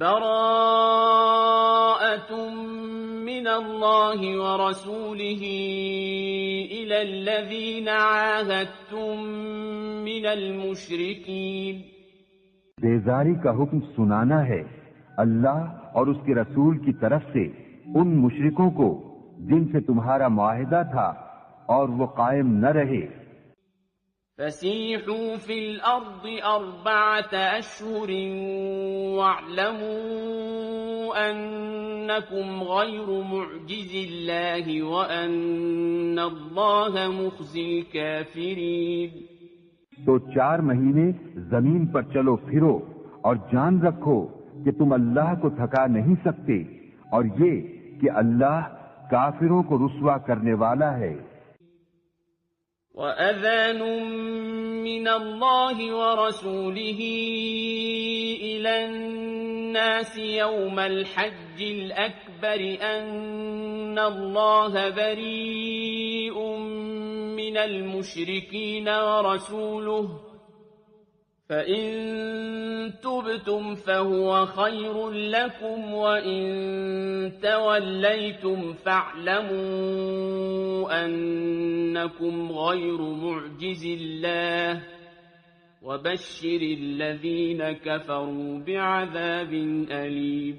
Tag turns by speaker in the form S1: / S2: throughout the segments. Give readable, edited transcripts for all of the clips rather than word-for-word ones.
S1: براءة من اللہ ورسولہ إلى الذین عاہدتم من المشرکین.
S2: بیزاری کا حکم سنانا ہے اللہ اور اس کے رسول کی طرف سے ان مشرکوں کو جن سے تمہارا معاہدہ تھا اور وہ قائم نہ رہے.
S1: فسیحوا فی الارض 4 اشہر واعلموا انکم غیر معجز اللہ وان اللہ مخزی الکافرین.
S2: تو 4 مہینے زمین پر چلو پھرو اور جان رکھو کہ تم اللہ کو تھکا نہیں سکتے اور یہ کہ اللہ کافروں کو رسوا کرنے والا ہے.
S1: وَأَذَانٌ مِّنَ اللَّهِ وَرَسُولِهِ إِلَى النَّاسِ يَوْمَ الْحَجِّ الْأَكْبَرِ أَنَّ اللَّهَ بَرِيءٌ مِّنَ الْمُشْرِكِينَ وَرَسُولُهُ فَإِن تُبْتُمْ فَهُوَ خَيْرٌ لَكُمْ وَإِن تَوَلَّيْتُمْ فَاعْلَمُوا أَنَّكُمْ غَيْرُ مُعْجِزِ اللَّهِ وَبَشِّرِ الَّذِينَ كَفَرُوا بِعَذَابٍ أَلِيمٍ.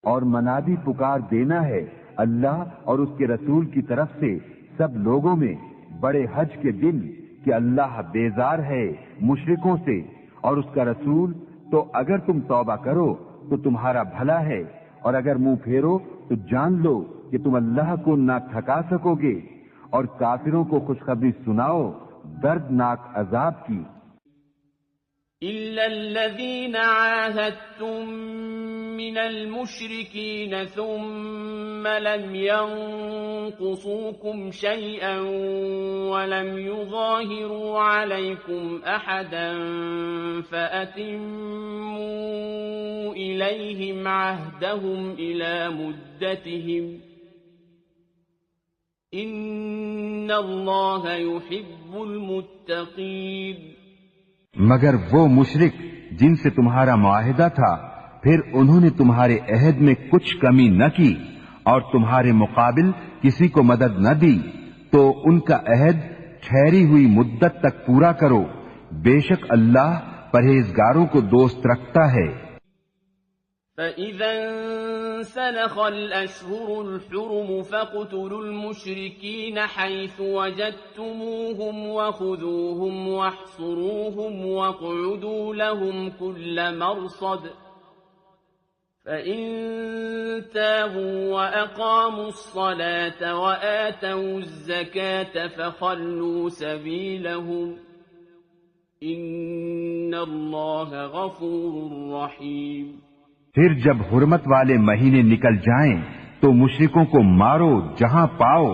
S2: اور منادی پکار دینا ہے اللہ اور اس کے رسول کی طرف سے سب لوگوں میں بڑے حج کے دن کہ اللہ بیزار ہے مشرکوں سے اور اس کا رسول، تو اگر تم توبہ کرو تو تمہارا بھلا ہے اور اگر منہ پھیرو تو جان لو کہ تم اللہ کو نہ تھکا سکو گے، اور کافروں کو خوشخبری سناؤ دردناک عذاب کی.
S1: إِلَّا الَّذِينَ عَاهَدتُّم مِّنَ الْمُشْرِكِينَ ثُمَّ لَمْ يَنقُصُوكُمْ شَيْئًا وَلَمْ يُظَاهِرُوا عَلَيْكُمْ أَحَدًا فَأَتِمُّوا إِلَيْهِمْ عَهْدَهُمْ إِلَى مُدَّتِهِمْ إِنَّ اللَّهَ يُحِبُّ الْمُتَّقِينَ.
S2: مگر وہ مشرک جن سے تمہارا معاہدہ تھا پھر انہوں نے تمہارے عہد میں کچھ کمی نہ کی اور تمہارے مقابل کسی کو مدد نہ دی تو ان کا عہد ٹھہری ہوئی مدت تک پورا کرو، بے شک اللہ پرہیزگاروں کو دوست رکھتا ہے.
S1: فَإِذَا انسَلَخَ الْأَشْهُرُ الْحُرُمُ فَاقْتُلُوا الْمُشْرِكِينَ حَيْثُ وَجَدتُّمُوهُمْ وَخُذُوهُمْ وَاحْصُرُوهُمْ وَاقْعُدُوا لَهُمْ كُلَّ مَرْصَدٍ فَإِن تَابُوا وَأَقَامُوا الصَّلَاةَ وَآتَوُا الزَّكَاةَ فَخَلُّوا سَبِيلَهُمْ إِنَّ اللَّهَ غَفُورٌ رَّحِيمٌ.
S2: پھر جب حرمت والے مہینے نکل جائیں تو مشرکوں کو مارو جہاں پاؤ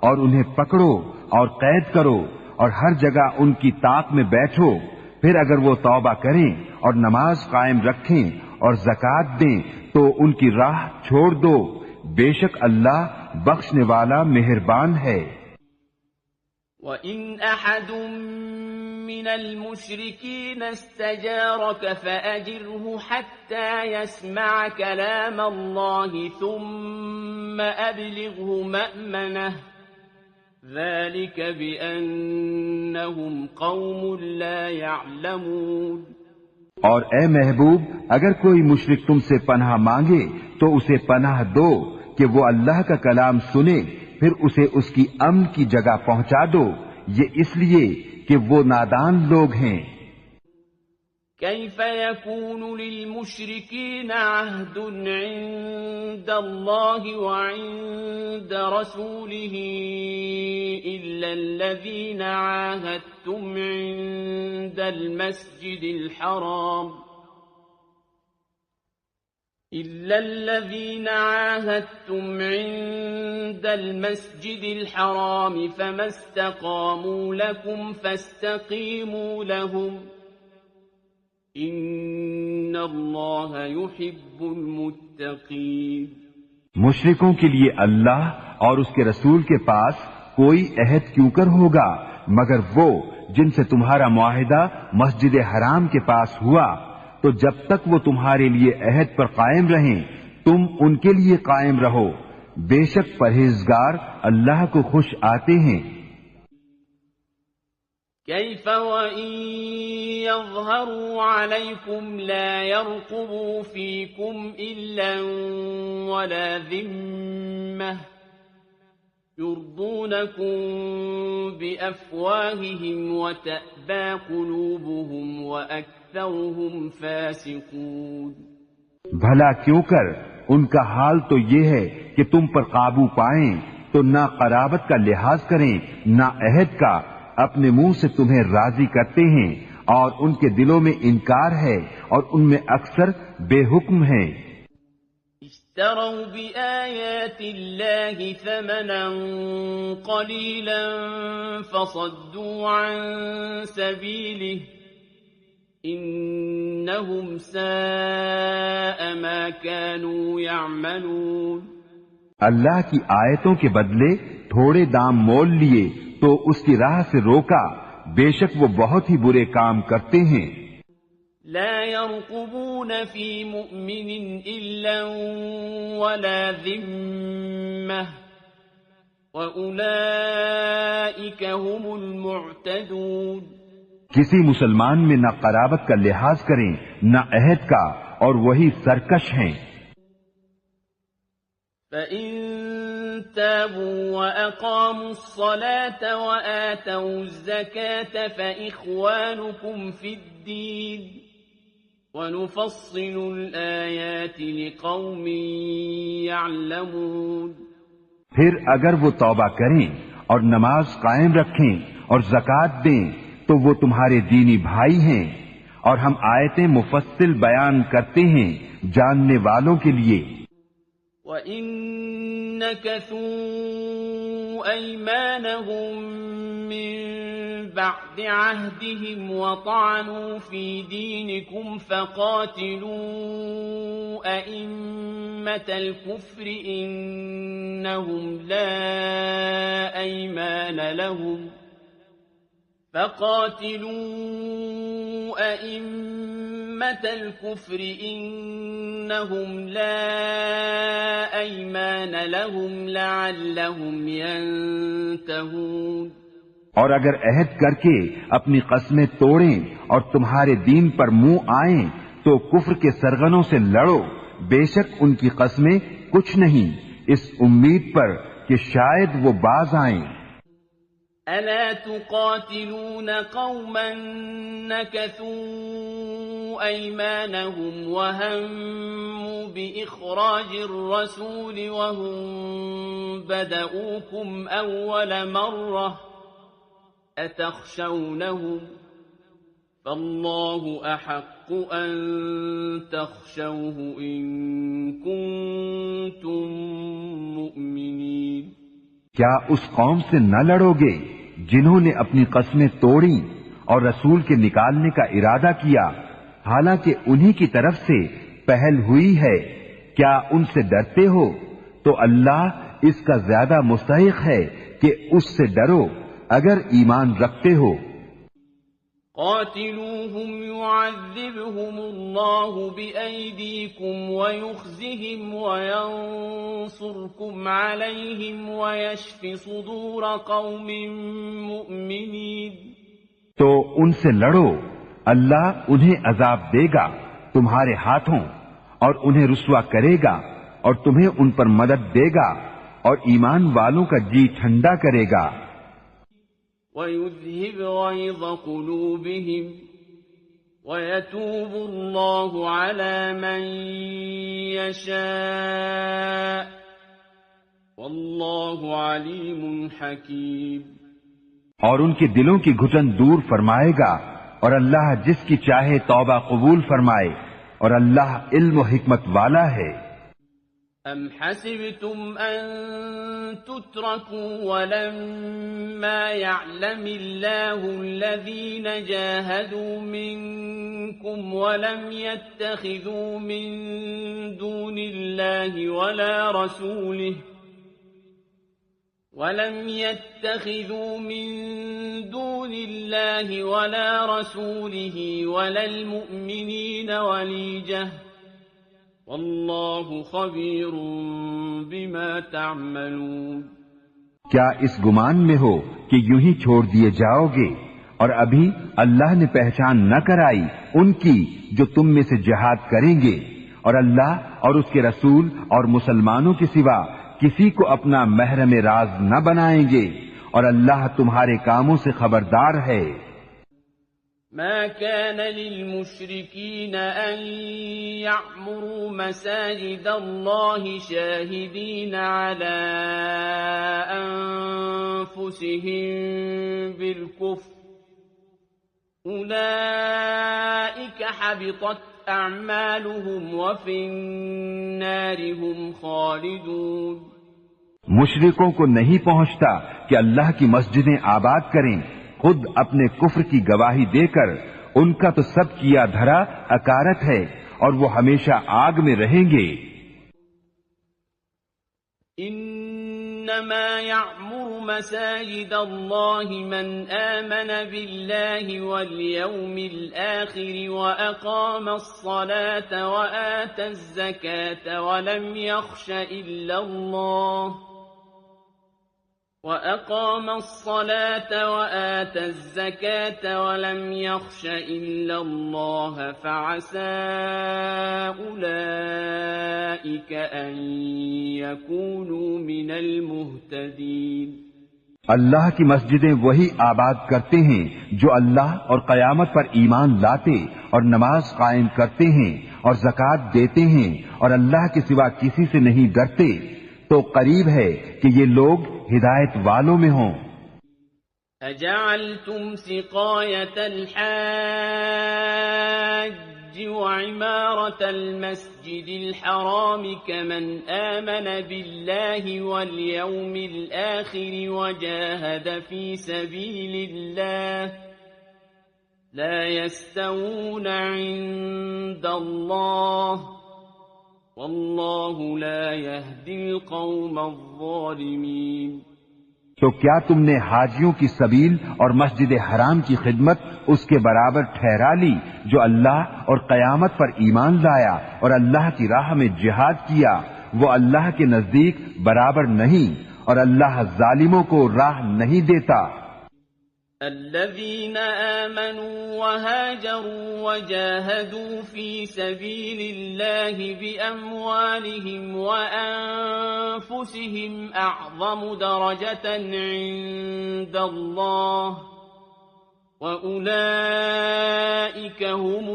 S2: اور انہیں پکڑو اور قید کرو اور ہر جگہ ان کی طاق میں بیٹھو. پھر اگر وہ توبہ کریں اور نماز قائم رکھیں اور زکوٰۃ دیں تو ان کی راہ چھوڑ دو، بے شک اللہ بخشنے والا مہربان ہے.
S1: وَإِنْ أَحَدٌ مِّنَ الْمُشْرِكِينَ اسْتَجَارَكَ فَأَجِرْهُ حَتَّى يَسْمَعَ كَلَامَ اللَّهِ ثُمَّ أَبْلِغْهُ مَأْمَنَهُ ذَلِكَ بِأَنَّهُمْ قَوْمٌ لَا يَعْلَمُونَ.
S2: اور اے محبوب اگر کوئی مشرک تم سے پناہ مانگے تو اسے پناہ دو کہ وہ اللہ کا کلام سنے، پھر اسے اس کی امن کی جگہ پہنچا دو، یہ اس لیے کہ وہ نادان لوگ ہیں.
S1: كيف يكون للمشركين عهد عند الله وعند رسوله إلا الذين عاهدتم عند المسجد الحرام إلا الذين عاهدتم عند المسجد الحرام فما استقاموا لكم فاستقيموا لهم ان اللہ یحب المتقین.
S2: مشرکوں کے لیے اللہ اور اس کے رسول کے پاس کوئی عہد کیوں کر ہوگا مگر وہ جن سے تمہارا معاہدہ مسجد حرام کے پاس ہوا، تو جب تک وہ تمہارے لیے عہد پر قائم رہیں تم ان کے لیے قائم رہو، بے شک پرہیزگار اللہ کو خوش آتے ہیں۔
S1: كيف وإن يظهروا عليكم لا يرقبوا فيكم إلا ولا ذمة يرضونكم بأفواههم وتأبى قلوبهم وأكثرهم فاسقون۔
S2: بھلا کیوں کر ان کا حال تو یہ ہے کہ تم پر قابو پائیں تو نہ قرابت کا لحاظ کریں نہ عہد کا، اپنے منہ سے تمہیں راضی کرتے ہیں اور ان کے دلوں میں انکار ہے اور ان میں اکثر بے حکم ہیں۔
S1: اشتروا بآيات الله ثمنا قليلا فصدوا عن سبيله إنهم ساء ما كانوا يعملون۔
S2: اللہ کی آیتوں کے بدلے تھوڑے دام مول لیے تو اس کی راہ سے روکا، بے شک وہ بہت ہی برے کام کرتے ہیں۔
S1: لا يرقبون في مؤمن إلا ولا ذمة وأولئك هم المعتدون۔
S2: کسی مسلمان میں نہ قرابت کا لحاظ کریں نہ عہد کا، اور وہی سرکش ہیں۔
S1: فَإِن تَابُوا وَأَقَامُوا الصَّلَاةَ وَآتَوُا الزَّكَاةَ فَإِخْوَانُكُمْ فِي الدِّينِ وَنُفَصِّلُ الْآيَاتِ لِقَوْمٍ يَعْلَمُونَ۔
S2: پھر اگر وہ توبہ کریں اور نماز قائم رکھیں اور زکوٰۃ دیں تو وہ تمہارے دینی بھائی ہیں، اور ہم آیتیں مفصل بیان کرتے ہیں جاننے والوں کے لیے۔
S1: وَإِن نَكَثُوا أَيْمَانَهُم مِّن بَعْدِ عَهْدِهِمْ وَطَعَنُوا فِي دِينِكُمْ فَقَاتِلُوا أَئِمَّةَ الْكُفْرِ إِنَّهُمْ لَا أَيْمَانَ لَهُمْ لَعَلَّهُمْ يَنْتَهُونَ۔
S2: اور اگر عہد کر کے اپنی قسمیں توڑیں اور تمہارے دین پر منہ آئیں تو کفر کے سرغنوں سے لڑو، بے شک ان کی قسمیں کچھ نہیں، اس امید پر کہ شاید وہ باز آئیں۔
S1: أَلَا تُقَاتِلُونَ قَوْمًا نَكَثُوا أَيْمَانَهُمْ وَهَمُّوا بِإِخْرَاجِ الرَّسُولِ وَهُمْ بَدَؤُوكُمْ أَوَّلَ مَرَّةٍ أَتَخْشَوْنَهُمْ فَاللَّهُ أَحَقُّ أَن تَخْشَوْهُ إِن كُنتُم مُّؤْمِنِينَ۔
S2: کیا اس قوم سے نہ لڑو گے جنہوں نے اپنی قسمیں توڑی اور رسول کے نکالنے کا ارادہ کیا، حالانکہ انہی کی طرف سے پہل ہوئی ہے؟ کیا ان سے ڈرتے ہو؟ تو اللہ اس کا زیادہ مستحق ہے کہ اس سے ڈرو اگر ایمان رکھتے ہو۔
S1: قاتلوهم يعذبهم الله بأيديكم ويخزهم وينصركم عليهم ويشف صدور قوم مؤمنين۔
S2: تو ان سے لڑو، اللہ انہیں عذاب دے گا تمہارے ہاتھوں اور انہیں رسوا کرے گا اور تمہیں ان پر مدد دے گا اور ایمان والوں کا جی ٹھنڈا کرے گا۔
S1: وَيُذْهِبْ غَيْظَ قُلُوبِهِمْ وَيَتُوبُ اللَّهُ عَلَى مَن يَشَاءُ وَاللَّهُ عَلِيمٌ حَكِيمٌ۔
S2: اور ان کے دلوں کی گھٹن دور فرمائے گا، اور اللہ جس کی چاہے توبہ قبول فرمائے، اور اللہ علم و حکمت والا ہے۔
S1: أَمْ حَسِبْتُمْ أَن تُتْرَكُوا وَلَمَّا يَعْلَمِ اللَّهُ الَّذِينَ جَاهَدُوا مِنكُمْ وَلَمْ يَتَّخِذُوا مِن دُونِ اللَّهِ ولم يتخذوا من دون الله ولا رسوله ولا المؤمنين وليجة والله خبير بما تعملون.
S2: کیا اس گمان میں ہو کہ یوں ہی چھوڑ دیے جاؤ گے اور ابھی اللہ نے پہچان نہ کرائی ان کی جو تم میں سے جہاد کریں گے اور اللہ اور اس کے رسول اور مسلمانوں کے سوا کسی کو اپنا محرم راز نہ بنائیں گے اور اللہ تمہارے کاموں سے خبردار ہے.
S1: ما كان للمشركين أن يعمروا مساجد الله شاهدين على أنفسهم بالكفر أولئك حبطت أعمالهم وفي النار هم خالدون.
S2: مشرکوں کو نہیں پہنچتا کہ اللہ کی مسجدیں آباد کریں خود اپنے کفر کی گواہی دے کر. ان کا تو سب کیا دھرا اکارت ہے اور وہ ہمیشہ آگ میں رہیں گے.
S1: انما يعمر مساجد الله من آمن بالله واليوم الآخر وأقام الصلاة وآتى الزكاة ولم يخش إلا الله وأقام الصلاة وآتى الزكاة ولم يخش إلا الله فعسى أولئك أن يكونوا من المهتدين.
S2: اللہ کی مسجدیں وہی آباد کرتے ہیں جو اللہ اور قیامت پر ایمان لاتے اور نماز قائم کرتے ہیں اور زکوٰۃ دیتے ہیں اور اللہ کے سوا کسی سے نہیں ڈرتے تو قریب ہے کہ یہ لوگ ہدایت والوں میں ہوں.
S1: اجعلتم سقایت الحاج وعمارة المسجد الحرام كمن آمن بالله واليوم الآخر وجاهد في سبيل الله لا يستوون عند الله واللہ لا يهدی القوم الظالمین.
S2: تو کیا تم نے حاجیوں کی سبیل اور مسجد حرام کی خدمت اس کے برابر ٹھہرا لی جو اللہ اور قیامت پر ایمان لایا اور اللہ کی راہ میں جہاد کیا؟ وہ اللہ کے نزدیک برابر نہیں اور اللہ ظالموں کو راہ نہیں دیتا.
S1: الذين آمنوا وهاجروا وجاهدوا في سبيل الله بأموالهم وأنفسهم أعظم درجة عند الله وأولئك هم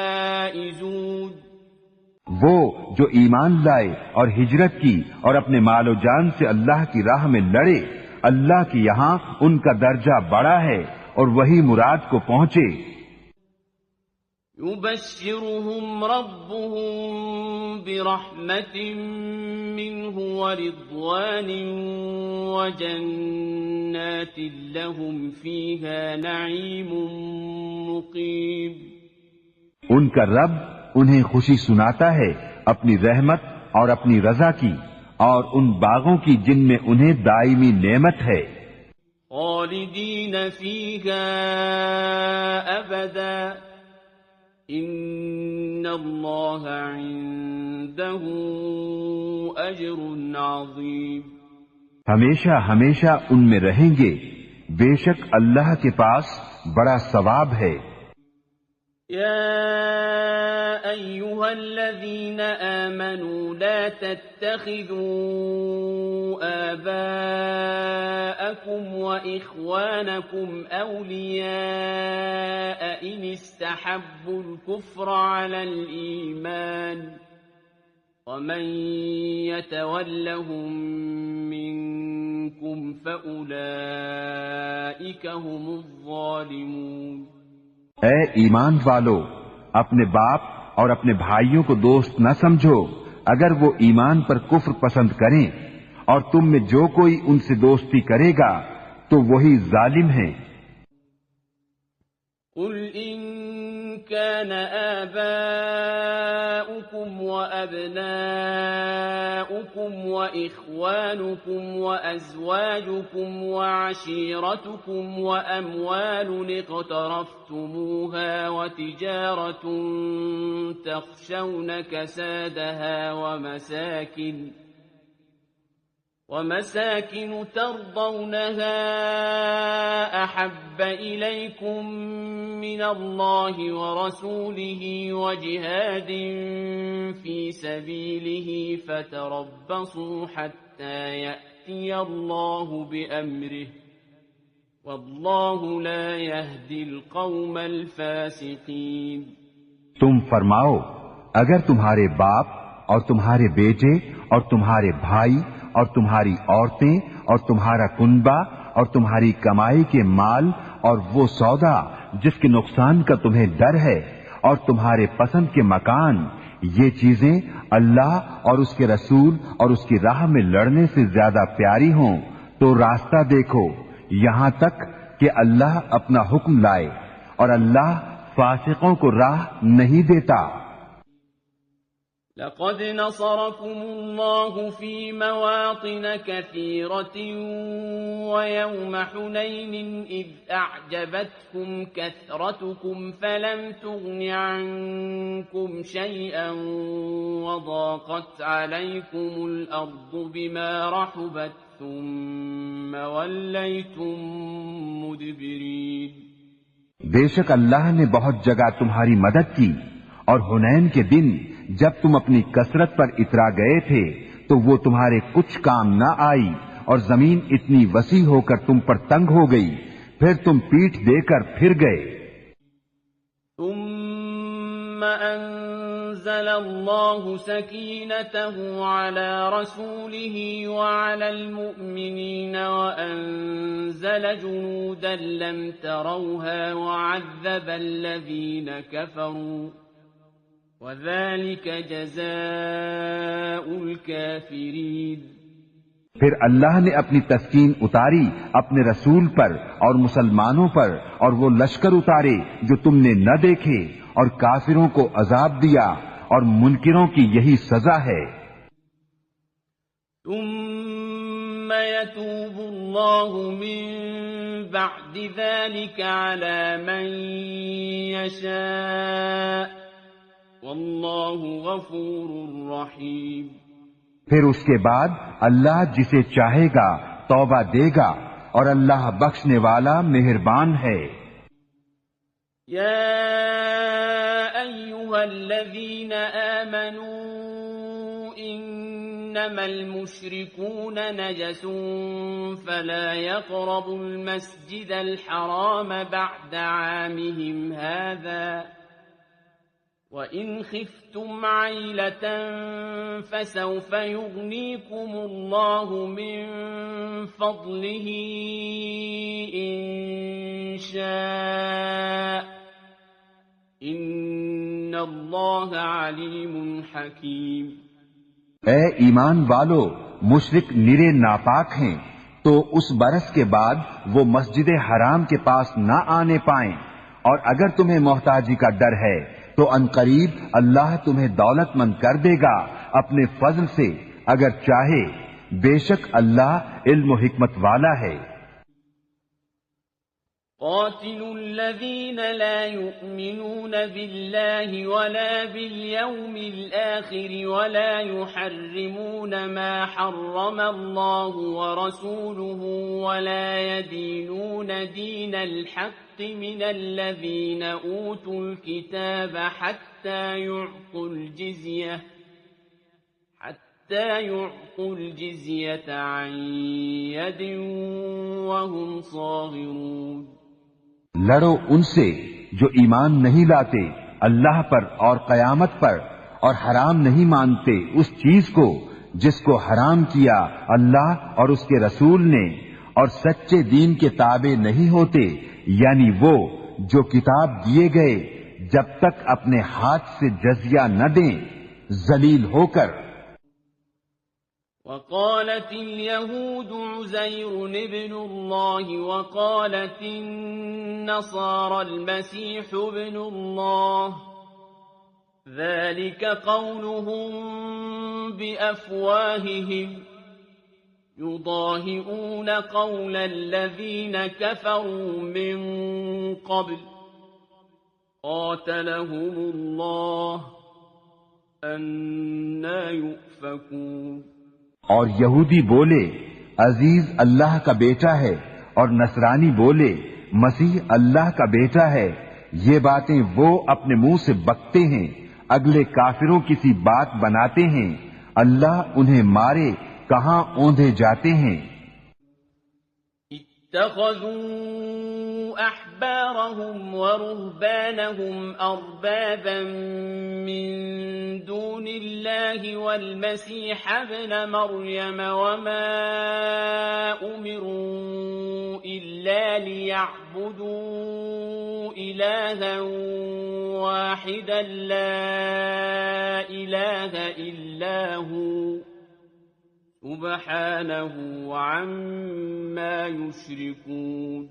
S1: الفائزون.
S2: وہ جو ایمان لائے اور ہجرت کی اور اپنے مال و جان سے اللہ کی راہ میں لڑے اللہ کے یہاں ان کا درجہ بڑا ہے اور وہی مراد کو پہنچے.
S1: يبشرهم ربهم برحمة منه ورضوان وجنات لهم فيها نعيم مقيم.
S2: ان کا رب انہیں خوشی سناتا ہے اپنی رحمت اور اپنی رضا کی اور ان باغوں کی جن میں انہیں دائمی نعمت ہے.
S1: خالدین فیہا ابدا ان اللہ عنده اجر عظیم.
S2: ہمیشہ ہمیشہ ان میں رہیں گے، بے شک اللہ کے پاس بڑا ثواب ہے.
S1: يا أيها الذين آمنوا لا تتخذوا آباءكم وإخوانكم أولياء إن استحبوا الكفر على الإيمان ومن يتولهم منكم فأولئك هم الظالمون.
S2: اے ایمان والو، اپنے باپ اور اپنے بھائیوں کو دوست نہ سمجھو اگر وہ ایمان پر کفر پسند کریں، اور تم میں جو کوئی ان سے دوستی کرے گا تو وہی ظالم ہے.
S1: قل ان كان آباؤكم وأبناؤكم وإخوانكم وأزواجكم وعشيرتكم وأموال اقترفتموها وتجارة تخشون كسادها ومساكن ترضونها أحب إليكم من الله ورسوله وجهاد في سبيله فتربصوا حتى يأتي الله بأمره والله لا يهدي القوم الفاسقين.
S2: تم فرماؤ اگر تمہارے باپ اور تمہارے بیٹے اور تمہارے بھائی اور تمہاری عورتیں اور تمہارا کنبہ اور تمہاری کمائی کے مال اور وہ سودا جس کے نقصان کا تمہیں ڈر ہے اور تمہارے پسند کے مکان، یہ چیزیں اللہ اور اس کے رسول اور اس کی راہ میں لڑنے سے زیادہ پیاری ہوں تو راستہ دیکھو یہاں تک کہ اللہ اپنا حکم لائے، اور اللہ فاسقوں کو راہ نہیں دیتا.
S1: لقد نصركم الله في مواطن كثيرة ويوم حنين إذ أعجبتكم كثرتكم فلم تغن عنكم شيئا وضاقت عليكم الأرض بما رحبت ثم وليتم مدبرين.
S2: بے شک اللہ نے بہت جگہ تمہاری مدد کی، اور حنین کے دن جب تم اپنی کثرت پر اترا گئے تھے تو وہ تمہارے کچھ کام نہ آئی، اور زمین اتنی وسیع ہو کر تم پر تنگ ہو گئی، پھر تم پیٹھ دے کر پھر گئے.
S1: ثم انزل الله سكينته على رسوله وعلى المؤمنين وانزل جنودا لم تروها وعذب الذين كفروا وَذَلِكَ جَزَاءُ الْكَافِرِينَ.
S2: پھر اللہ نے اپنی تسکین اتاری اپنے رسول پر اور مسلمانوں پر، اور وہ لشکر اتارے جو تم نے نہ دیکھے، اور کافروں کو عذاب دیا، اور منکروں کی یہی سزا ہے.
S1: ثم يتوب الله من بعد ذلك على من يشاء واللہ غفور رحیم.
S2: پھر اس کے بعد اللہ جسے چاہے گا توبہ دے گا، اور اللہ بخشنے والا مہربان ہے.
S1: یا ایہا الذین آمنوا انما المشرکون نجس فلا يقربوا المسجد الحرام بعد عامهم هذا وَإِنْ خِفْتُمْ عَيْلَةً فَسَوْفَ يُغْنِيكُمُ اللَّهُ مِنْ فَضْلِهِ إِنْ شَاءَ إِنَّ اللَّهَ عَلِيمٌ حَكِيمٌ.
S2: اے ایمان والو، مشرک نرے ناپاک ہیں تو اس برس کے بعد وہ مسجد حرام کے پاس نہ آنے پائیں، اور اگر تمہیں محتاجی کا ڈر ہے تو عنقریب اللہ تمہیں دولت مند کر دے گا اپنے فضل سے اگر چاہے، بے شک اللہ علم و حکمت والا ہے.
S1: قاتلوا الذين لا يؤمنون بالله ولا باليوم الآخر ولا يحرمون ما حرم الله ورسوله ولا يدينون دين الحق من الذين أوتوا الكتاب حتى يعطوا الجزية عن يد وهم صاغرون.
S2: لڑو ان سے جو ایمان نہیں لاتے اللہ پر اور قیامت پر، اور حرام نہیں مانتے اس چیز کو جس کو حرام کیا اللہ اور اس کے رسول نے، اور سچے دین کے تابع نہیں ہوتے، یعنی وہ جو کتاب دیے گئے جب تک اپنے ہاتھ سے جزیہ نہ دیں ذلیل ہو کر.
S1: وقالت اليهود عزير ابن الله وقالت النصارى المسيح ابن الله ذلك قولهم بأفواههم يضاهئون قول الذين كفروا من قبل قاتلهم الله أنى يؤفكون.
S2: اور یہودی بولے عزیز اللہ کا بیٹا ہے، اور نصرانی بولے مسیح اللہ کا بیٹا ہے. یہ باتیں وہ اپنے منہ سے بکتے ہیں، اگلے کافروں کی سی بات بناتے ہیں. اللہ انہیں مارے، کہاں اوندھے جاتے ہیں.
S1: اتخذوا أحبارهم ورهبانهم أربابا من دون الله والمسيح ابن مريم وما أمروا إلا ليعبدوا إلها واحدا لا إله إلا هو سبحانه عما يشركون.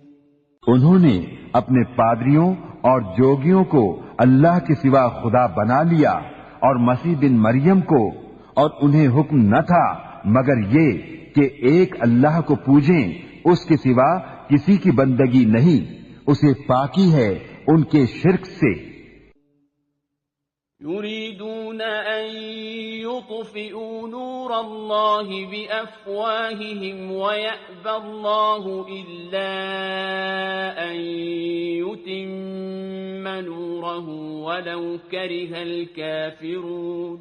S2: انہوں نے اپنے پادریوں اور جوگیوں کو اللہ کے سوا خدا بنا لیا اور مسیح بن مریم کو، اور انہیں حکم نہ تھا مگر یہ کہ ایک اللہ کو پوجیں، اس کے سوا کسی کی بندگی نہیں، اسے پاکی ہے ان کے شرک سے.
S1: يريدون أن يطفئوا نور الله بأفواههم ويأبى الله إلا أن يتم نوره ولو كره الكافرون.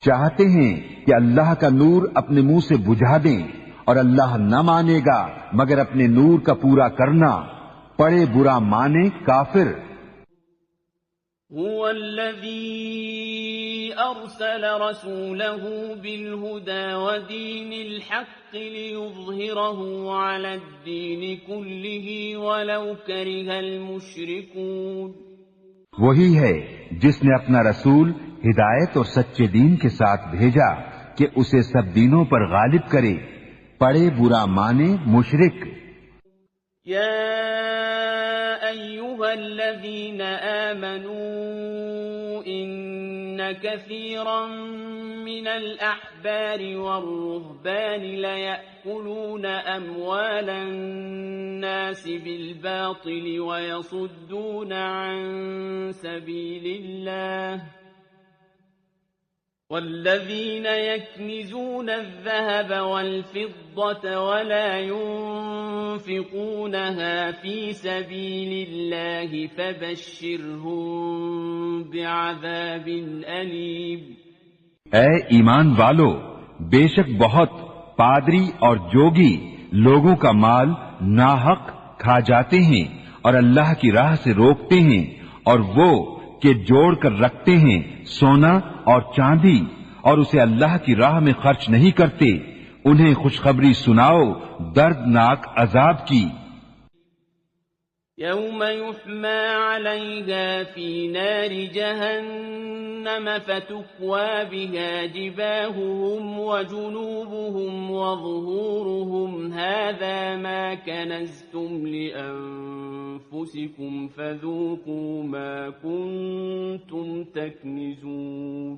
S2: چاہتے ہیں کہ اللہ کا نور اپنے منہ سے بجھا دیں، اور اللہ نہ مانے گا مگر اپنے نور کا پورا کرنا، پڑے برا مانے کافر.
S1: هو الذي أرسل رسوله بالهدى ودين الحق ليظهره على الدين كله ولو كره المشركون.
S2: وہی ہے جس نے اپنا رسول ہدایت اور سچے دین کے ساتھ بھیجا کہ اسے سب دینوں پر غالب کرے، پڑے برا مانے مشرک.
S1: أيها الذين آمنوا إن كثيرا من الأحبار والرهبان ليأكلون أموال الناس بالباطل ويصدون عن سبيل الله والذين يكنزون الذهب والفضة ولا ينفقونها في سبيل الله فبشرهم بعذاب أليم.
S2: اے ایمان والو، بے شک بہت پادری اور جوگی لوگوں کا مال ناحق کھا جاتے ہیں اور اللہ کی راہ سے روکتے ہیں، اور وہ کہ جوڑ کر رکھتے ہیں سونا اور چاندی اور اسے اللہ کی راہ میں خرچ نہیں کرتے، انہیں خوشخبری سناؤ دردناک عذاب کی.
S1: يوم يحمى عليها في نار جهنم فتكوى بها جباههم وجنوبهم وظهورهم هذا ما كنزتم لأنفسكم فذوقوا ما كنتم تكنزون.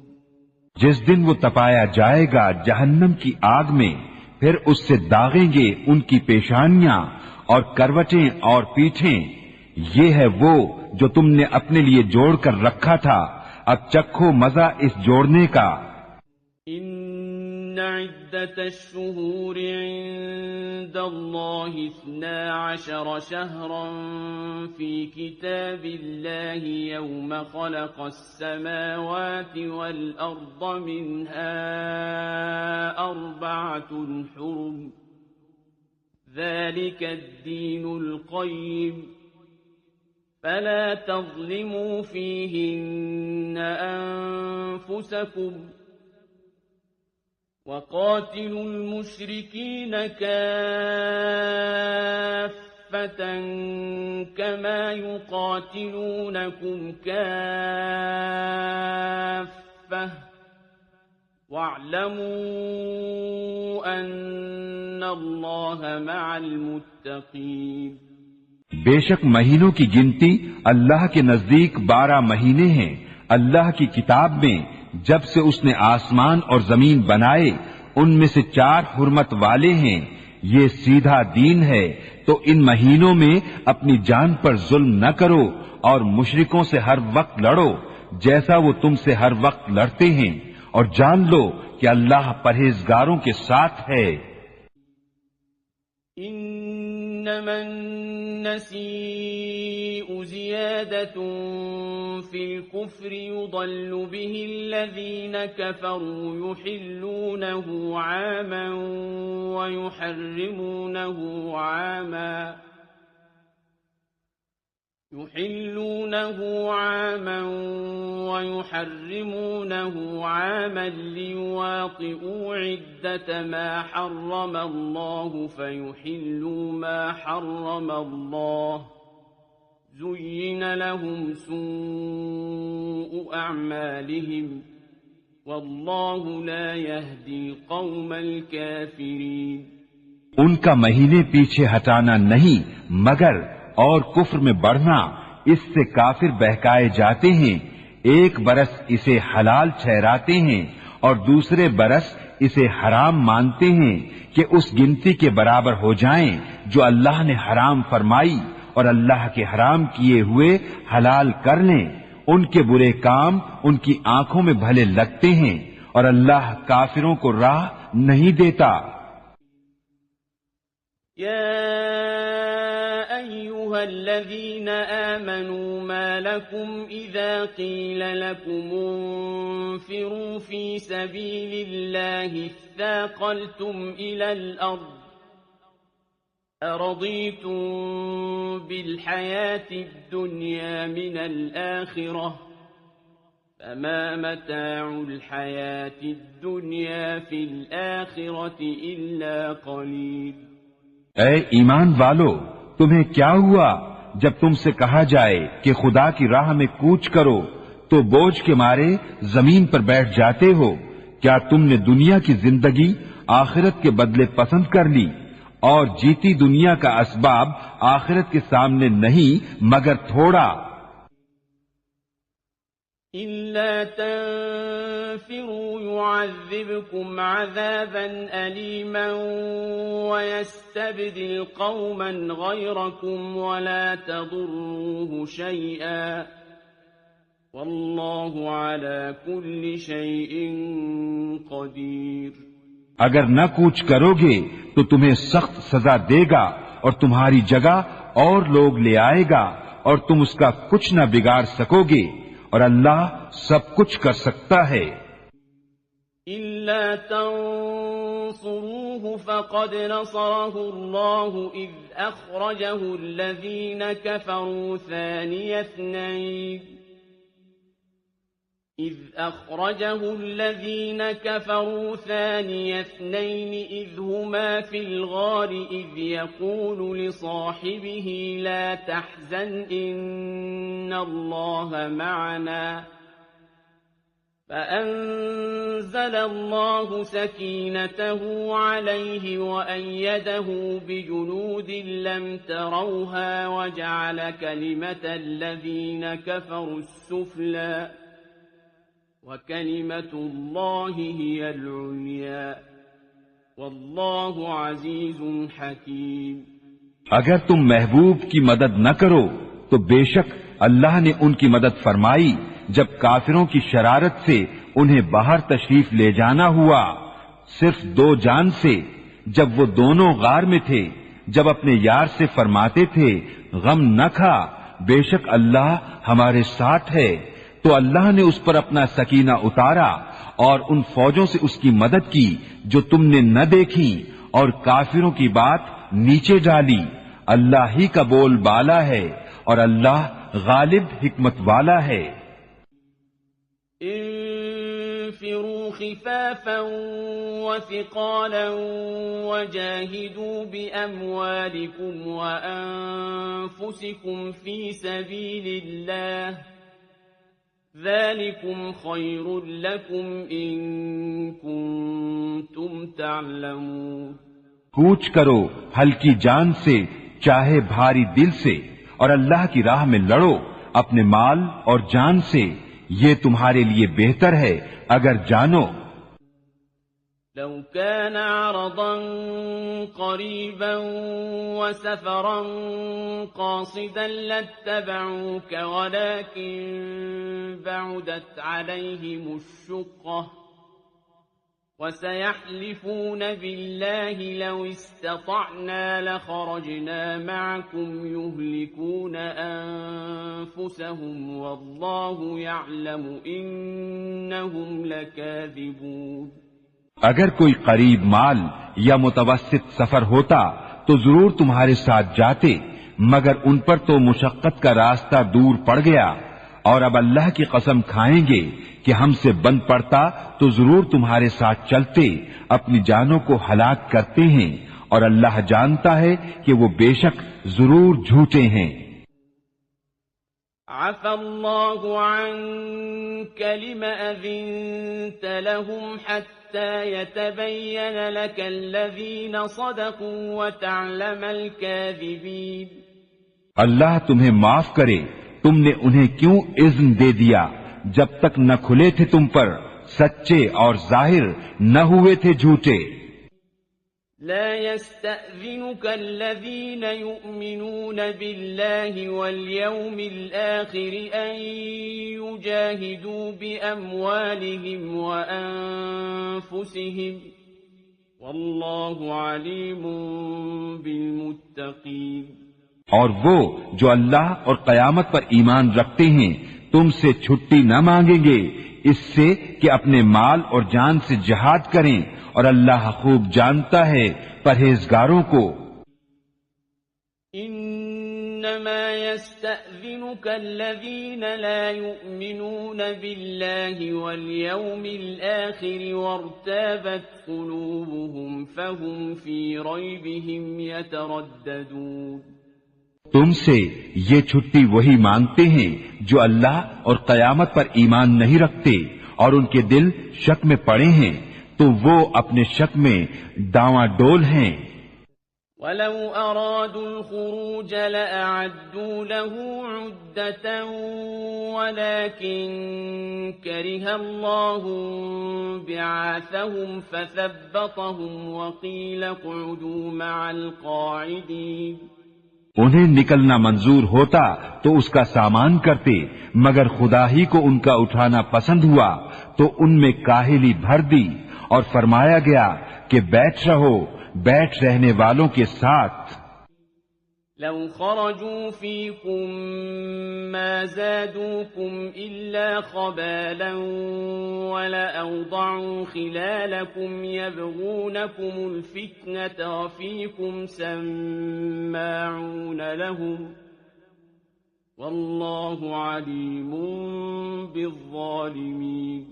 S2: جس دن وہ تپایا جائے گا جہنم کی آگ میں، پھر اس سے داغیں گے ان کی پیشانیاں اور کروٹیں اور پیٹھیں، یہ ہے وہ جو تم نے اپنے لیے جوڑ کر رکھا تھا، اب چکھو مزہ اس جوڑنے کا.
S1: ان عدت الشہور عند اللہ 12 شہرا فی کتاب اللہ یوم خلق السماوات والارض منها 4 حرم ذلك الدين القيم فلا تظلموا فيهن أنفسكم وقاتلوا المشركين كافة كما يقاتلونكم كافة وَاعْلَمُوا أَنَّ اللَّهَ مَعَ الْمُتَّقِينَ
S2: بے شک مہینوں کی گنتی اللہ کے نزدیک 12 مہینے ہیں۔ اللہ کی کتاب میں جب سے اس نے آسمان اور زمین بنائے ان میں سے 4 حرمت والے ہیں، یہ سیدھا دین ہے، تو ان مہینوں میں اپنی جان پر ظلم نہ کرو اور مشرکوں سے ہر وقت لڑو جیسا وہ تم سے ہر وقت لڑتے ہیں، اور جان لو کہ اللہ پرہیزگاروں کے ساتھ ہے۔
S1: إنما النسيء زيادة في الكفر يضل به الذين كفروا يحلونه عاما ويحرمونه عاما ليواطئوا عدة ما حرم الله فيحلوا ما حرم الله زين لهم سوء أعمالهم والله لا يهدي القوم الكافرين
S2: ان کا مہینے پیچھے ہٹانا نہیں مگر اور کفر میں بڑھنا، اس سے کافر بہکائے جاتے ہیں۔ ایک برس اسے حلال ٹھہراتے ہیں اور دوسرے برس اسے حرام مانتے ہیں کہ اس گنتی کے برابر ہو جائیں جو اللہ نے حرام فرمائی، اور اللہ کے حرام کیے ہوئے حلال کر لیں۔ ان کے برے کام ان کی آنکھوں میں بھلے لگتے ہیں اور اللہ کافروں کو راہ نہیں دیتا۔
S1: الذين آمنوا ما لكم إذا قيل لكم انفروا في سبيل الله اثاقلتم إلى الأرض أرضيتم بالحياة الدنيا من الآخرة فما متاع الحياة الدنيا في الآخرة إلا قليل۔
S2: اے ایمان والو، تمہیں کیا ہوا جب تم سے کہا جائے کہ خدا کی راہ میں کوچ کرو تو بوجھ کے مارے زمین پر بیٹھ جاتے ہو؟ کیا تم نے دنیا کی زندگی آخرت کے بدلے پسند کر لی؟ اور جیتی دنیا کا اسباب آخرت کے سامنے نہیں مگر تھوڑا۔
S1: إِلَّا تَنفِرُوا يُعَذِّبْكُمْ عَذَابًا أَلِيمًا وَيَسْتَبْدِلْ قَوْمًا غَيْرَكُمْ وَلَا تَضُرُّوهُ شَيْئًا وَاللَّهُ عَلَى كُلِّ شَيْءٍ قَدِيرٌ۔
S2: اگر نہ کوچ کرو گے تو تمہیں سخت سزا دے گا اور تمہاری جگہ اور لوگ لے آئے گا اور تم اس کا کچھ نہ بگاڑ سکو گے، اور اللہ سب کچھ کر سکتا ہے۔
S1: إِلَّا تَنصُرُوهُ فَقَدْ نَصَرَهُ اللَّهُ إِذْ أَخْرَجَهُ الَّذِينَ كَفَرُوا ثَانِيَ اثْنَيْنِ إِذْ هُمَا فِي الْغَارِ إِذْ يَقُولُ لِصَاحِبِهِ لَا تَحْزَنْ إِنَّ اللَّهَ مَعَنَا فَأَنزَلَ اللَّهُ سَكِينَتَهُ عَلَيْهِ وَأَيَّدَهُ بِجُنُودٍ لَّمْ تَرَوْهَا وَجَعَلَ كَلِمَةَ الَّذِينَ كَفَرُوا السُّفْلَىٰ وَكَلِمَةُ اللَّهِ هِيَ الْعُلْيَا وَاللَّهُ عَزِيزٌ حَكِيمٌ۔
S2: اگر تم محبوب کی مدد نہ کرو تو بے شک اللہ نے ان کی مدد فرمائی جب کافروں کی شرارت سے انہیں باہر تشریف لے جانا ہوا، صرف 2 جان سے، جب وہ دونوں غار میں تھے، جب اپنے یار سے فرماتے تھے غم نہ کھا، بے شک اللہ ہمارے ساتھ ہے، تو اللہ نے اس پر اپنا سکینہ اتارا اور ان فوجوں سے اس کی مدد کی جو تم نے نہ دیکھی، اور کافروں کی بات نیچے ڈالی۔ اللہ ہی کا بول بالا ہے اور اللہ غالب حکمت والا ہے۔
S1: انفروا خفافا وثقالا وجاهدوا بأموالكم وأنفسكم في سبيل الله ذلكم خير لكم إن كنتم تعلمون۔
S2: کوچ کرو ہلکی جان سے چاہے بھاری دل سے، اور اللہ کی راہ میں لڑو اپنے مال اور جان سے، یہ تمہارے لیے بہتر ہے اگر جانو۔
S1: لو كان عرضا قريبا وسفرا قاصدا لاتبعوك ولكن بعدت عليهم الشقة وسيحلفون بالله لو استطعنا لخرجنا معكم يهلكون أنفسهم والله يعلم إنهم لكاذبون۔
S2: اگر کوئی قریب مال یا متوسط سفر ہوتا تو ضرور تمہارے ساتھ جاتے، مگر ان پر تو مشقت کا راستہ دور پڑ گیا، اور اب اللہ کی قسم کھائیں گے کہ ہم سے بند پڑتا تو ضرور تمہارے ساتھ چلتے، اپنی جانوں کو ہلاک کرتے ہیں، اور اللہ جانتا ہے کہ وہ بے شک ضرور جھوٹے ہیں۔
S1: عفى الله عنك لم أذنت لهم حتى يتبين لك الذين صدقوا وتعلم الكاذبين۔
S2: اللہ تمہیں معاف کرے، تم نے انہیں کیوں اذن دے دیا جب تک نہ کھلے تھے تم پر سچے اور ظاہر نہ ہوئے تھے جھوٹے۔
S1: لا يستأذنك الذين يؤمنون بالله واليوم الآخر أن يجاهدوا بأموالهم وأنفسهم والله عليم بالمتقين۔
S2: اور وہ جو اللہ اور قیامت پر ایمان رکھتے ہیں تم سے چھٹی نہ مانگیں گے اس سے کہ اپنے مال اور جان سے جہاد کریں، اور اللہ خوب جانتا ہے پرہیزگاروں کو۔
S1: انما يستأذنك الذين لا يؤمنون بالله واليوم الآخر وارتابت قلوبهم فهم في ريبهم يترددون۔
S2: تم سے یہ چھٹی وہی مانگتے ہیں جو اللہ اور قیامت پر ایمان نہیں رکھتے اور ان کے دل شک میں پڑے ہیں، تو وہ اپنے شک میں ڈاواں ڈول ہیں۔
S1: وَلَوْ أَرَادُوا الْخُرُوجَ لَأَعَدُّوا لَهُ عُدَّةً وَلَكِنْ كَرِهَ اللَّهُ بِعَاثَهُمْ فَثَبَّطَهُمْ وَقِيلَ اقْعُدُوا مَعَ الْقَاعِدِينَ۔
S2: انہیں نکلنا منظور ہوتا تو اس کا سامان کرتے، مگر خدا ہی کو ان کا اٹھانا پسند ہوا تو ان میں کاہلی بھر دی، اور فرمایا گیا کہ بیٹھ رہو بیٹھ رہنے والوں کے ساتھ۔
S1: لو خرجوا فيكم ما زادوكم إلا خبالا ولأوضعوا خلالكم يبغونكم الفتنة وفيكم سماعون لهم والله عليم بالظالمين۔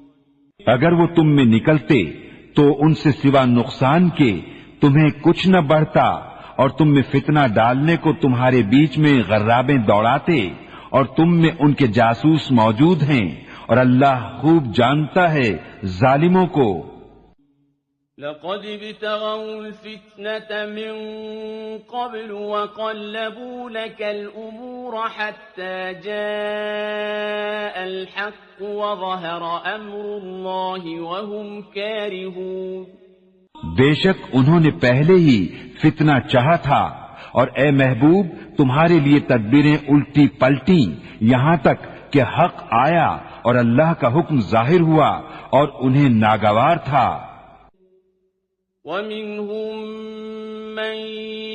S2: اگر وہ تم میں نکلتے تو ان سے سوا نقصان کے تمہیں کچھ نہ بڑھتا، اور تم میں فتنہ ڈالنے کو تمہارے بیچ میں غرابیں دوڑاتے، اور تم میں ان کے جاسوس موجود ہیں، اور اللہ خوب جانتا ہے ظالموں کو۔
S1: لقد ابتغوا الفتنة من قبل وقلبوا لك الأمور حتى جاء الحق وظهر أمر الله وهم كارهون۔
S2: بے شک انہوں نے پہلے ہی فتنہ چاہا تھا، اور اے محبوب تمہارے لیے تدبیریں الٹی پلٹی یہاں تک کہ حق آیا اور اللہ کا حکم ظاہر ہوا اور انہیں ناگوار تھا۔
S1: وَمِنْهُمْ مَنْ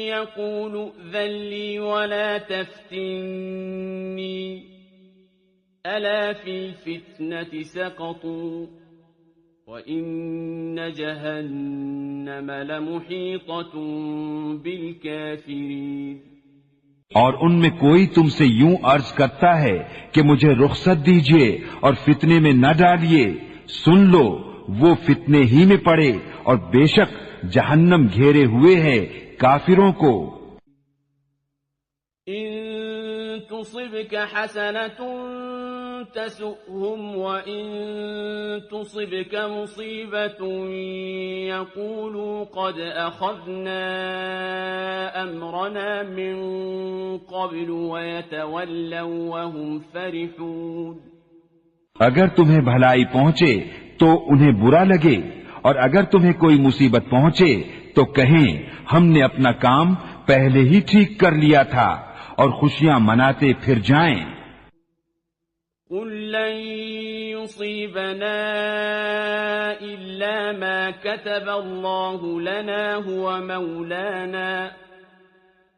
S1: يَقُولُ ائْذَنْ لِي وَلَا تَفْتِنِّي أَلَا فِي الْفِتْنَةِ سَقَطُوا وَإِنَّ جَهَنَّمَ لَمُحِيطَةٌ بِالْكَافِرِينَ۔
S2: اور ان میں کوئی تم سے یوں عرض کرتا ہے کہ مجھے رخصت دیجیے اور فتنے میں نہ ڈالیے، سن لو وہ فتنے ہی میں پڑے، اور بے شک جہنم گھیرے ہوئے ہے کافروں کو۔
S1: إن تصبك حسنة تسؤهم وإن تصبك مصيبة يقولوا قد أخذنا أمرنا من قبل ويتولوا وهم فرحون.
S3: اگر تمہیں بھلائی پہنچے تو انہیں برا لگے، اور اگر تمہیں کوئی مصیبت پہنچے تو کہیں ہم نے اپنا کام پہلے ہی ٹھیک کر لیا تھا، اور خوشیاں مناتے پھر جائیں.
S1: قل لن يصيبنا إلا ما كتب الله لنا هو مولانا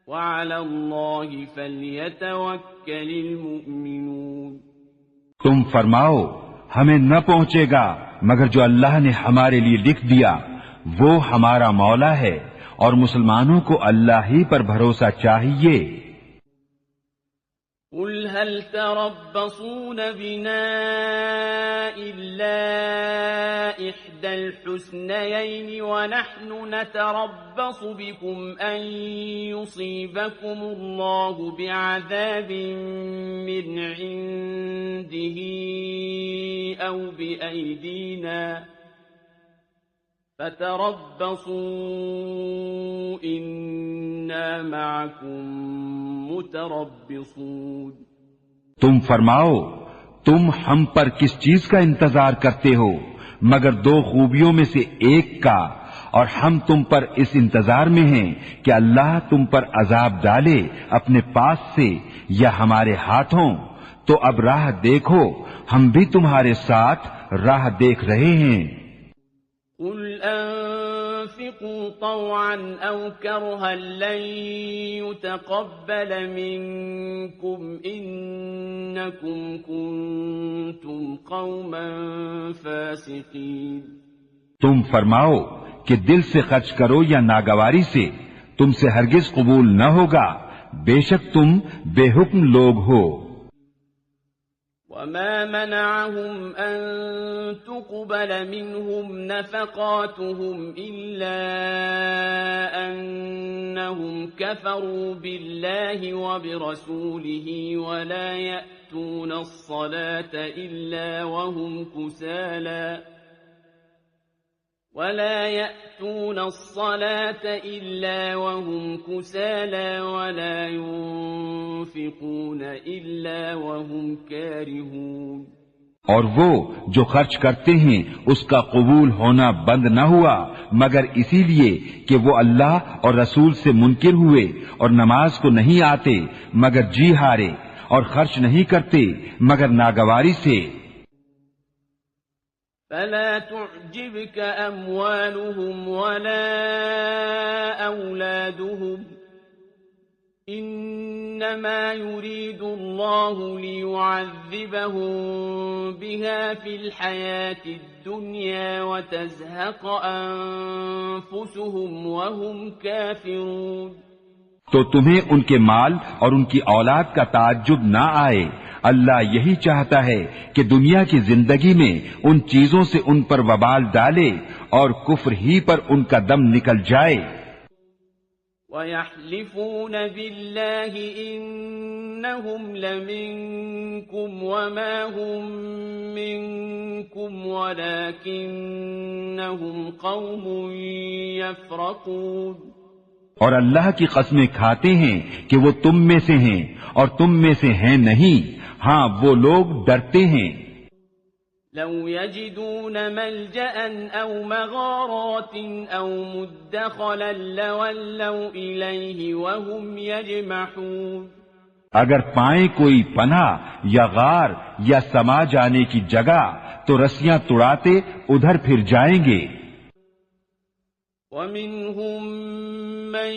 S1: وعلى الله فليتوكل المؤمنون.
S3: تم فرماؤ ہمیں نہ پہنچے گا مگر جو اللہ نے ہمارے لیے لکھ دیا، وہ ہمارا مولا ہے، اور مسلمانوں کو اللہ ہی پر بھروسہ چاہیے.
S1: قل هل تربصون بنا إلا إحدى الحسنيين ونحن نتربص بكم أن يصيبكم الله بعذاب من عنده أو بأيدينا فتربصوا إنا معكم متربصون.
S3: تم فرماؤ تم ہم پر کس چیز کا انتظار کرتے ہو مگر دو خوبیوں میں سے ایک کا، اور ہم تم پر اس انتظار میں ہیں کہ اللہ تم پر عذاب ڈالے اپنے پاس سے یا ہمارے ہاتھوں. تو اب راہ دیکھو، ہم بھی تمہارے ساتھ راہ دیکھ رہے ہیں.
S1: قل انفقوا طوعا او كرها لن يتقبل منكم انكم كنتم قوما فاسقين.
S3: تم فرماؤ کہ دل سے خرچ کرو یا ناگواری سے، تم سے ہرگز قبول نہ ہوگا، بے شک تم بے حکم لوگ ہو.
S1: وما منعهم أن تقبل منهم نفقاتهم إلا أنهم كفروا بالله وبرسوله ولا يأتون الصلاة إلا وهم كسالى ولا ينفقون إلا وهم كارهون.
S3: اور وہ جو خرچ کرتے ہیں اس کا قبول ہونا بند نہ ہوا مگر اسی لیے کہ وہ اللہ اور رسول سے منکر ہوئے اور نماز کو نہیں آتے مگر جی ہارے، اور خرچ نہیں کرتے مگر ناگواری سے.
S1: فلا تعجبك أموالهم ولا أولادهم إنما يريد الله ليعذبهم بها في الحياة الدنيا وتزهق أنفسهم وهم كافرون.
S3: تو تمہیں ان کے مال اور ان کی اولاد کا تعجب نہ آئے، اللہ یہی چاہتا ہے کہ دنیا کی زندگی میں ان چیزوں سے ان پر وبال ڈالے اور کفر ہی پر ان کا دم نکل جائے.
S1: وَيَحْلِفُونَ بِاللَّهِ إِنَّهُمْ لَمِنكُمْ وَمَا هُمْ مِنكُمْ وَلَكِنَّهُمْ قَوْمٌ يَفْرَقُونَ.
S3: اور اللہ کی قسمیں کھاتے ہیں کہ وہ تم میں سے ہیں اور تم میں سے ہیں نہیں، ہاں وہ لوگ ڈرتے ہیں.
S1: لو يجدون ملجأ أو مغارات أو مدخلا لولوا إليه وهم يجمحون.
S3: اگر پائیں کوئی پناہ یا غار یا سما جانے کی جگہ تو رسیاں توڑاتے ادھر پھر جائیں گے.
S1: ومنهم من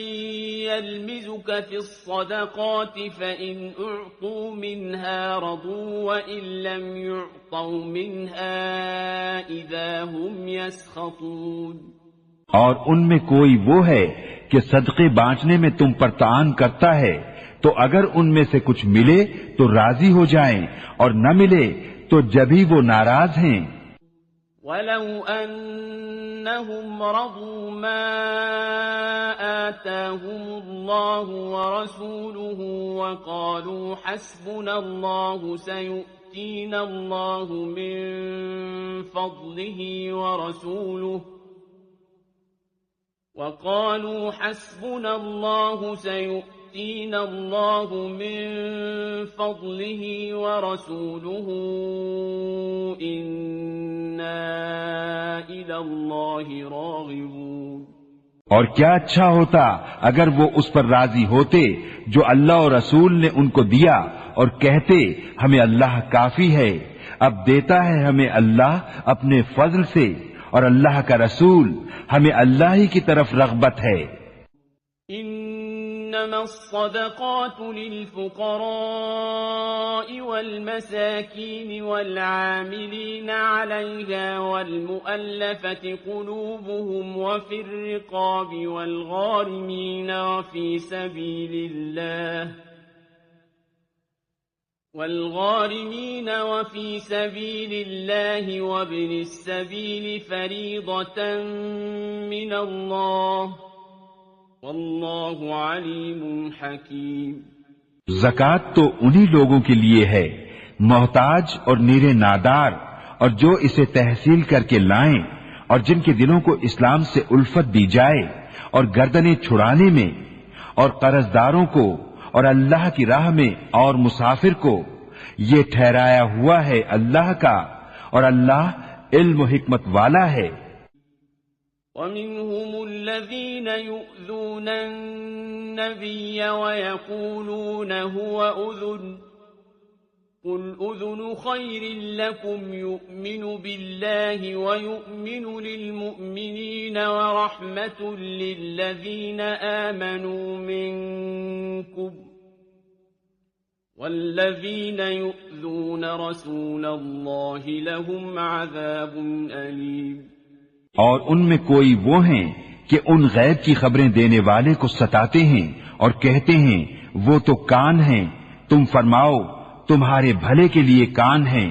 S1: يلمزك في الصدقات فإن أعطوا منها رضوا وإن لم يعطوا منها إذا هم يسخطون.
S3: اور ان میں کوئی وہ ہے کہ صدقے بانٹنے میں تم پر تعان کرتا ہے، تو اگر ان میں سے کچھ ملے تو راضی ہو جائیں اور نہ ملے تو جبھی وہ ناراض ہیں.
S1: وَلَوْ أَنَّهُمْ رَضُوا مَا آتَاهُمُ اللَّهُ وَرَسُولُهُ وَقَالُوا حَسْبُنَا اللَّهُ سَيُؤْتِينَا سيؤتينا الله من فضله ورسوله وقالوا حسبنا الله سيؤتينا الله من فضله ورسوله إنا إلى الله راغبون.
S3: اور کیا اچھا ہوتا اگر وہ اس پر راضی ہوتے جو اللہ اور رسول نے ان کو دیا اور کہتے ہمیں اللہ کافی ہے. اب دیتا ہے ہمیں اللہ اپنے فضل سے اور اللہ کا رسول ہمیں اللہ ہی کی طرف رغبت ہے.
S1: انما الصدقات للفقراء والمساكين والعاملين عليها والمؤلفة قلوبهم وفي الرقاب والغارمين وفي سبيل الله وابن السبيل فريضة من الله واللہ علیم حکیم.
S3: زکوٰۃ تو انہی لوگوں کے لیے ہے محتاج اور نیرے نادار اور جو اسے تحصیل کر کے لائیں اور جن کے دلوں کو اسلام سے الفت دی جائے اور گردنیں چھڑانے میں اور قرض داروں کو اور اللہ کی راہ میں اور مسافر کو. یہ ٹھہرایا ہوا ہے اللہ کا اور اللہ علم و حکمت والا ہے.
S1: وَمِنْهُمُ الَّذِينَ يُؤْذُونَ النَّبِيَّ وَيَقُولُونَ هُوَ أُذُنٌ قُلْ أُذُنُ خَيْرٍ لَكُمْ يُؤْمِنُ بِاللَّهِ وَيُؤْمِنُ لِلْمُؤْمِنِينَ وَرَحْمَةٌ لِلَّذِينَ آمَنُوا مِنكُمْ وَالَّذِينَ يُؤْذُونَ رَسُولَ اللَّهِ لَهُمْ عَذَابٌ أَلِيمٌ.
S3: اور ان میں کوئی وہ ہیں کہ ان غیب کی خبریں دینے والے کو ستاتے ہیں اور کہتے ہیں وہ تو کان ہیں. تم فرماؤ تمہارے بھلے کے لیے کان ہیں.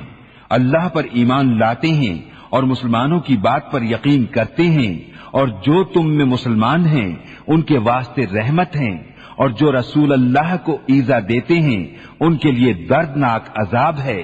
S3: اللہ پر ایمان لاتے ہیں اور مسلمانوں کی بات پر یقین کرتے ہیں اور جو تم میں مسلمان ہیں ان کے واسطے رحمت ہیں اور جو رسول اللہ کو ایذا دیتے ہیں ان کے لیے دردناک عذاب ہے.